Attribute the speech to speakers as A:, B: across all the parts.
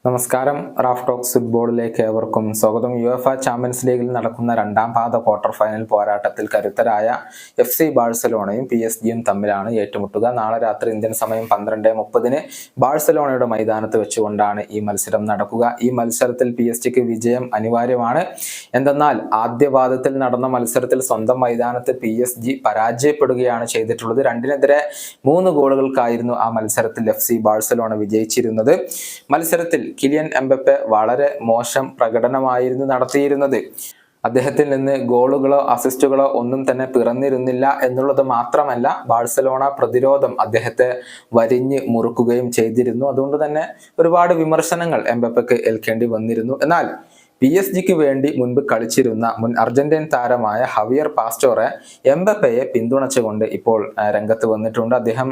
A: നമസ്കാരം. Raf talks ഫുട്ബോളിലേക്ക് ഏവർക്കും സ്വാഗതം. യുഎഫ ചാമ്പ്യൻസ് ലീഗിൽ നടക്കുന്ന രണ്ടാം പാദ ക്വാർട്ടർ ഫൈനൽ പോരാട്ടത്തിൽ കരുത്തരായ FC ബാഴ്സലോണയും PSG-യും തമ്മിലാണ് ഏറ്റുമുട്ടുക. നാളെ രാത്രി ഇന്ത്യൻ സമയം 12:30 ബാഴ്സലോണയുടെ മൈതാനത്ത് വെച്ചുകൊണ്ടാണ് ഈ മത്സരം നടക്കുക. ഈ മത്സരത്തിൽ PSG-ക്ക് വിജയം അനിവാര്യമാണ്. എന്തെന്നാൽ ആദ്യ പാദത്തിൽ നടന്ന മത്സരത്തിൽ സ്വന്തം മൈതാനത്ത് PSG പരാജയപ്പെടുകയാണ് ചെയ്തിട്ടുള്ളത്. 2-3 ഗോളുകൾക്കായിരുന്നു ആ മത്സരത്തിൽ FC ബാഴ്സലോണ വിജയിച്ചിരുന്നത്. മത്സരത്തിൽ കിലിയൻ എംബപ്പെ വളരെ മോശം പ്രകടനമായിരുന്നു നടത്തിയിരുന്നത്. അദ്ദേഹത്തിൽ നിന്ന് ഗോളുകളോ അസിസ്റ്റുകളോ ഒന്നും തന്നെ പിറന്നിരുന്നില്ല എന്നുള്ളത് മാത്രമല്ല, ബാഴ്സലോണ പ്രതിരോധം അദ്ദേഹത്തെ വരിഞ്ഞ് മുറുക്കുകയും ചെയ്തിരുന്നു. അതുകൊണ്ട് തന്നെ ഒരുപാട് വിമർശനങ്ങൾ എംബപ്പയ്ക്ക് ഏൽക്കേണ്ടി വന്നിരുന്നു. എന്നാൽ PSG-ക്ക് വേണ്ടി മുൻപ് കളിച്ചിരുന്ന മുൻ അർജന്റീൻ താരമായ ഹവിയർ പാസ്റ്റോറെ എംബപ്പയെ പിന്തുണച്ചുകൊണ്ട് ഇപ്പോൾ രംഗത്ത് വന്നിട്ടുണ്ട്. അദ്ദേഹം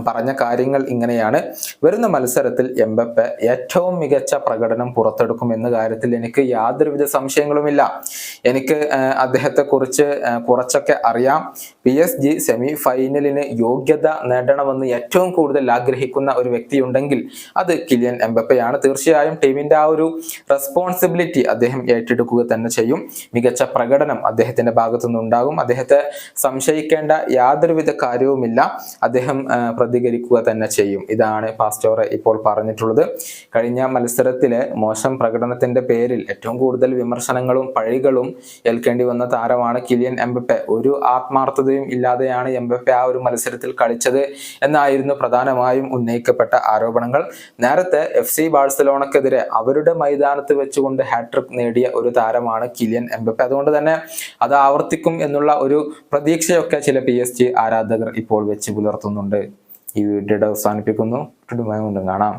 A: പറഞ്ഞ കാര്യങ്ങൾ ഇങ്ങനെയാണ്: വരുന്ന മത്സരത്തിൽ എംബപ്പെ ഏറ്റവും മികച്ച പ്രകടനം പുറത്തെടുക്കും എന്ന കാര്യത്തിൽ എനിക്ക് യാതൊരുവിധ സംശയങ്ങളുമില്ല. എനിക്ക് അദ്ദേഹത്തെ കുറിച്ച് കുറച്ചൊക്കെ അറിയാം. PSG സെമി ഫൈനലിന് യോഗ്യത നേടണമെന്ന് ഏറ്റവും കൂടുതൽ ആഗ്രഹിക്കുന്ന ഒരു വ്യക്തിയുണ്ടെങ്കിൽ അത് കിലിയൻ എംബപ്പയാണ്. തീർച്ചയായും ടീമിന്റെ ആ ഒരു റെസ്പോൺസിബിലിറ്റി അദ്ദേഹം ഏറ്റെടുക്കുക തന്നെ ചെയ്യും. മികച്ച പ്രകടനം അദ്ദേഹത്തിന്റെ ഭാഗത്തുനിന്ന് ഉണ്ടാകും. അദ്ദേഹത്തെ സംശയിക്കേണ്ട യാതൊരുവിധ കാര്യവുമില്ല. അദ്ദേഹം പ്രതികരിക്കുക തന്നെ ചെയ്യും. ഇതാണ് പാസ്റ്റോറെ ഇപ്പോൾ പറഞ്ഞിട്ടുള്ളത്. കഴിഞ്ഞ മത്സരത്തിലെ മോശം പ്രകടനത്തിന്റെ പേരിൽ ഏറ്റവും കൂടുതൽ വിമർശനങ്ങളും പഴികളും ഏൽക്കേണ്ടി വന്ന താരമാണ് കിലിയൻ എംബപ്പെ. ഒരു ആത്മാർത്ഥതയും ഇല്ലാതെയാണ് എംബപ്പെ ആ ഒരു മത്സരത്തിൽ കളിച്ചത് എന്നായിരുന്നു പ്രധാനമായും ഉന്നയിക്കപ്പെട്ട ആരോപണങ്ങൾ. നേരത്തെ FC ബാഴ്സലോണക്കെതിരെ അവരുടെ മൈതാനത്ത് വെച്ചുകൊണ്ട് ഹാട്രിക് നേടിയ ഒരു താരമാണ് കിലിയൻ എംബപ്പെ. അതുകൊണ്ട് തന്നെ അത് ആവർത്തിക്കും എന്നുള്ള ഒരു പ്രതീക്ഷയൊക്കെ ചില PSG ആരാധകർ ഇപ്പോൾ വെച്ച് പുലർത്തുന്നുണ്ട്. ഈ വീഡിയോ അവസാനിപ്പിക്കുന്നു. കാണാം.